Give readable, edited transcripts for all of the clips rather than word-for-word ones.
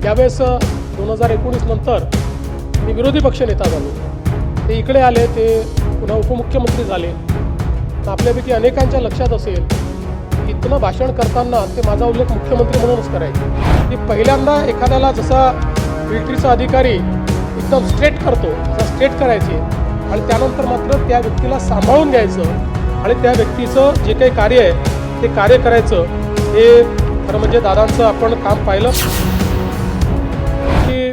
ज्यावेळेस 2019 नंतर मी विरोधी पक्षनेता झालो, ते इकडे आले, ते पुन्हा उपमुख्यमंत्री झाले. तर आपल्यापैकी अनेकांच्या लक्षात असेल, इथनं भाषण करताना ते माझा उल्लेख मुख्यमंत्री म्हणूनच करायचे. की पहिल्यांदा एखाद्याला जसा मिलिटरीचा अधिकारी एकदम स्ट्रेट करतो तसा स्ट्रेट करायचे आणि त्यानंतर मात्र त्या व्यक्तीला सांभाळून घ्यायचं आणि त्या व्यक्तीचं जे काही कार्य आहे ते कार्य करायचं. हे खरं म्हणजे दादांचं आपण काम पाहिलं की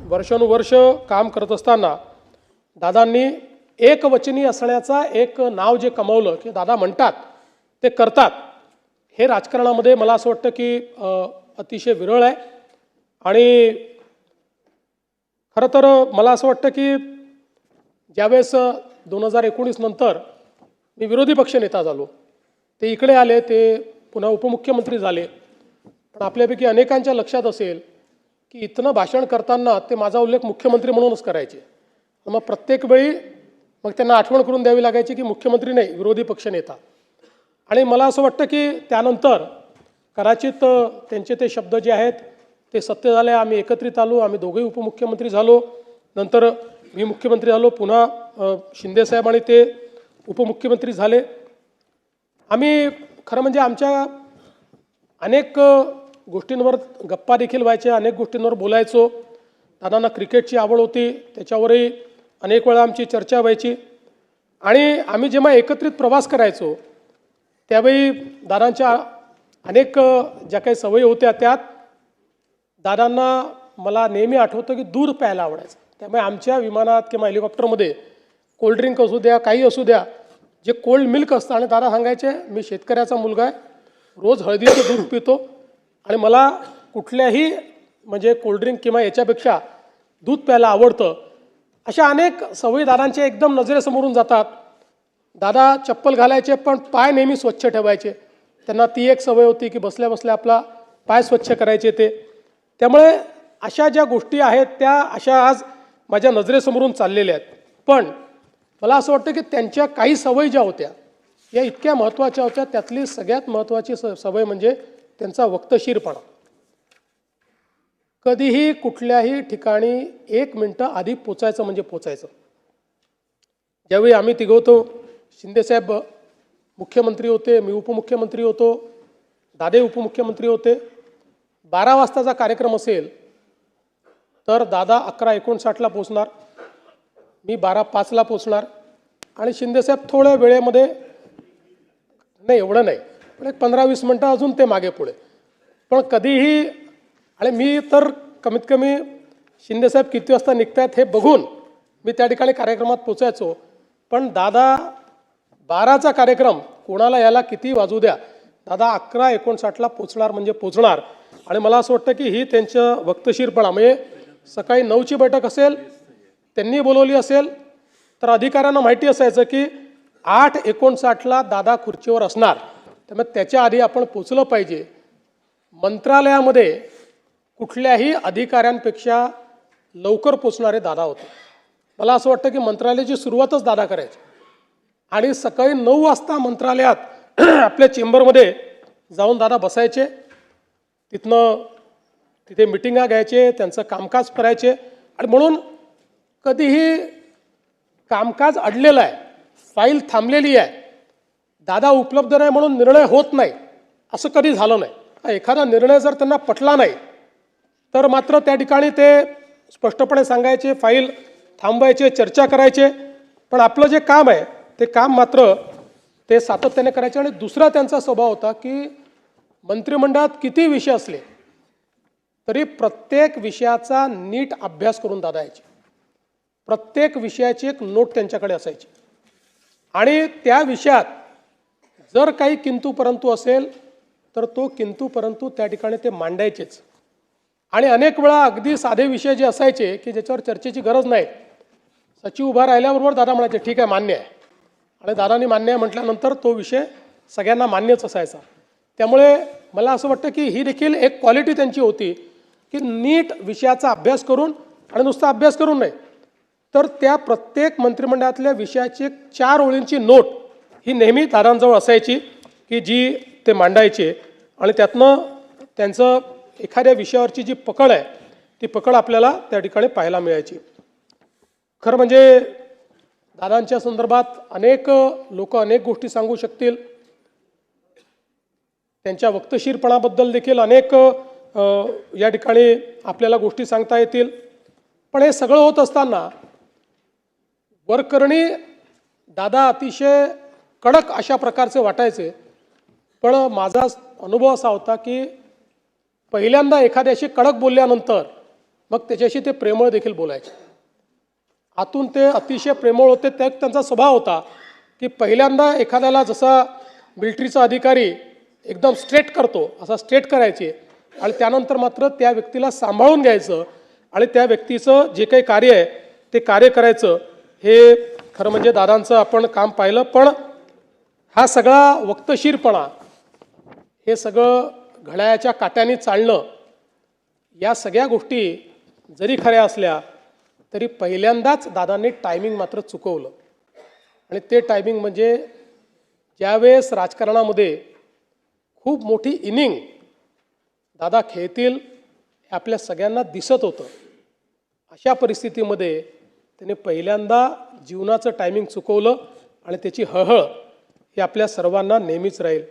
वर्षानुवर्ष काम करत असताना दादांनी एकवचनी असण्याचा एक नाव जे कमावलं की दादा म्हणतात ते करतात, हे राजकारणामध्ये मला असं वाटतं की अतिशय विरळ आहे. आणि खरं तर मला असं वाटतं की ज्यावेळेस 2019 नंतर मी विरोधी पक्षनेता झालो, ते इकडे आले, ते पुन्हा उपमुख्यमंत्री झाले. पण आपल्यापैकी अनेकांच्या लक्षात असेल की इथनं भाषण करताना ते माझा उल्लेख मुख्यमंत्री म्हणूनच करायचे. मग प्रत्येक वेळी मग त्यांना आठवण करून द्यावी लागायची की मुख्यमंत्री नाही, विरोधी पक्षनेता. आणि मला असं वाटतं की त्यानंतर कदाचित त्यांचे ते शब्द जे आहेत ते सत्य झाले. आम्ही एकत्रित आलो, आम्ही दोघेही उपमुख्यमंत्री झालो, नंतर मी मुख्यमंत्री झालो, पुन्हा शिंदेसाहेब आणि ते उपमुख्यमंत्री झाले. आम्ही खरं म्हणजे आमच्या अनेक गोष्टींवर गप्पा देखील व्हायच्या, अनेक गोष्टींवर बोलायचो. दादांना क्रिकेटची आवड होती, त्याच्यावरही अनेक वेळा आमची चर्चा व्हायची. आणि आम्ही जेव्हा एकत्रित प्रवास करायचो त्यावेळी दादांच्या अनेक ज्या काही सवयी होत्या त्यात दादांना मला नेहमी आठवतं की दूध प्यायला आवडायचं. त्यामुळे आमच्या विमानात किंवा हेलिकॉप्टरमध्ये कोल्ड्रिंक असू द्या, काही असू द्या, जे कोल्ड मिल्क असतं, आणि दादा सांगायचे मी शेतकऱ्याचा मुलगा आहे, रोज हळदीचं दूध पितो आणि मला कुठल्याही म्हणजे कोल्ड्रिंक किंवा याच्यापेक्षा दूध प्यायला आवडतं. अशा अनेक सवयी दादांच्या एकदम नजरेसमोरून जातात. दादा चप्पल घालायचे पण पाय नेहमी स्वच्छ ठेवायचे. त्यांना ती एक सवय होती की बसल्या बसल्या आपला पाय स्वच्छ करायचे ते. त्यामुळे अशा ज्या गोष्टी आहेत त्या अशा आज माझ्या नजरेसमोरून चाललेल्या आहेत. पण मला असं वाटतं की त्यांच्या काही सवयी ज्या होत्या या इतक्या महत्त्वाच्या होत्या. त्यातली सगळ्यात महत्त्वाची सवय म्हणजे त्यांचा वक्तशीरपणा. कधीही कुठल्याही ठिकाणी 1 मिनिटं आधी पोचायचं म्हणजे पोचायचं. ज्यावेळी आम्ही तिघं होतो, शिंदेसाहेब मुख्यमंत्री होते, मी उपमुख्यमंत्री होतो, दादे उपमुख्यमंत्री होते. 12 वाजताचा कार्यक्रम असेल तर दादा 11:59ला पोचणार, मी 12:05ला पोचणार आणि शिंदेसाहेब थोड्या वेळेमध्ये, नाही एवढं नाही, पण एक 15-20 मिनटं अजून ते मागे पुढे. पण कधीही, आणि मी तर कमीत कमी शिंदेसाहेब किती वाजता निघतायत हे बघून मी त्या ठिकाणी कार्यक्रमात पोचायचो. पण दादा 12चा कार्यक्रम कोणाला याला किती वाजू द्या, दादा 11:59ला पोचणार म्हणजे पोचणार. आणि मला असं वाटतं की ही त्यांचं वक्तशीरपणा, म्हणजे सकाळी 9ची बैठक असेल, त्यांनी बोलवली असेल तर अधिकाऱ्यांना माहिती असायचं की 8:59ला दादा खुर्चीवर असणार, त्यामुळे त्याच्या आधी आपण पोचलं पाहिजे. मंत्रालयामध्ये कुठल्याही अधिकाऱ्यांपेक्षा लवकर पोचणारे दादा होते. मला असं वाटतं की मंत्रालयाची सुरुवातच दादा करायची आणि सकाळी 9 वाजता मंत्रालयात आपल्या चेंबरमध्ये जाऊन दादा बसायचे. तिथे मिटिंगा घ्यायचे, त्यांचं कामकाज करायचे. आणि म्हणून कधीही कामकाज अडलेलं आहे, फाईल थांबलेली आहे, दादा उपलब्ध नाही म्हणून निर्णय होत नाही, असं कधी झालं नाही. एखादा निर्णय जर त्यांना पटला नाही तर मात्र त्या ठिकाणी ते स्पष्टपणे सांगायचे, फाईल थांबवायचे, चर्चा करायचे. पण आपलं जे काम आहे ते काम मात्र ते सातत्याने करायचे. आणि दुसरा त्यांचा स्वभाव होता की मंत्रिमंडळात किती विषय असले तरी प्रत्येक विषयाचा नीट अभ्यास करून दादा यायचे. प्रत्येक विषयाची एक नोट त्यांच्याकडे असायची आणि त्या विषयात जर काही किंतु परंतु असेल तर तो किंतु परंतु त्या ठिकाणी ते मांडायचेच. आणि अनेक वेळा अगदी साधे विषय जे असायचे की ज्याच्यावर चर्चेची गरज नाही, सचिव उभा राहिल्याबरोबर दादा म्हणायचे ठीक आहे मान्य आहे, आणि दादांनी मान्य आहे म्हटल्यानंतर तो विषय सगळ्यांना मान्यच असायचा. त्यामुळे मला असं वाटतं की ही देखील एक क्वालिटी त्यांची होती की नीट विषयाचा अभ्यास करून, आणि नुसता अभ्यास करून नाही तर त्या प्रत्येक मंत्रिमंडळातल्या विषयाची 4 ओळींची नोट ही नेहमी दादांजवळ असायची की जी ते मांडायचे. आणि त्यातनं त्यांचं एखाद्या विषयावरची जी पकड आहे ती पकड आपल्याला त्या ठिकाणी पाहायला मिळायची. खरं म्हणजे दादांच्या संदर्भात अनेक लोक अनेक गोष्टी सांगू शकतील. त्यांच्या वक्तशीरपणाबद्दल देखील अनेक या ठिकाणी आपल्याला गोष्टी सांगता येतील. पण हे सगळं होत असताना वरकरणी दादा अतिशय कडक अशा प्रकारचे वाटायचे. पण माझा अनुभव असा होता की पहिल्यांदा एखाद्याशी कडक बोलल्यानंतर मग त्याच्याशी ते प्रेमळ देखील बोलायचे. आतून ते अतिशय प्रेमळ होते. त्यांचा स्वभाव होता की पहिल्यांदा एखाद्याला जसा मिलिटरीचा अधिकारी एकदम स्ट्रेट करतो असा स्ट्रेट करायचे आणि त्यानंतर मात्र त्या व्यक्तीला सांभाळून घ्यायचं आणि त्या व्यक्तीचं जे काही कार्य आहे ते कार्य करायचं. हे खरं म्हणजे दादांचं आपण काम पाहिलं. पण हा सगळा वक्तशीरपणा, हे सगळं घड्याळाच्या काट्याने चालणं, या सगळ्या गोष्टी जरी खऱ्या असल्या तरी पहिल्यांदाच दादांनी टायमिंग मात्र चुकवलं. आणि ते टायमिंग म्हणजे ज्यावेळेस राजकारणामध्ये खूप मोठी इनिंग दादा खेळतील हे आपल्या सगळ्यांना दिसत होतं. अशा परिस्थितीमध्ये त्याने पहिल्यांदा जीवनाचं टायमिंग चुकवलं आणि त्याची हळहळ ही आपल्या सर्वांना नेहमीच राहील.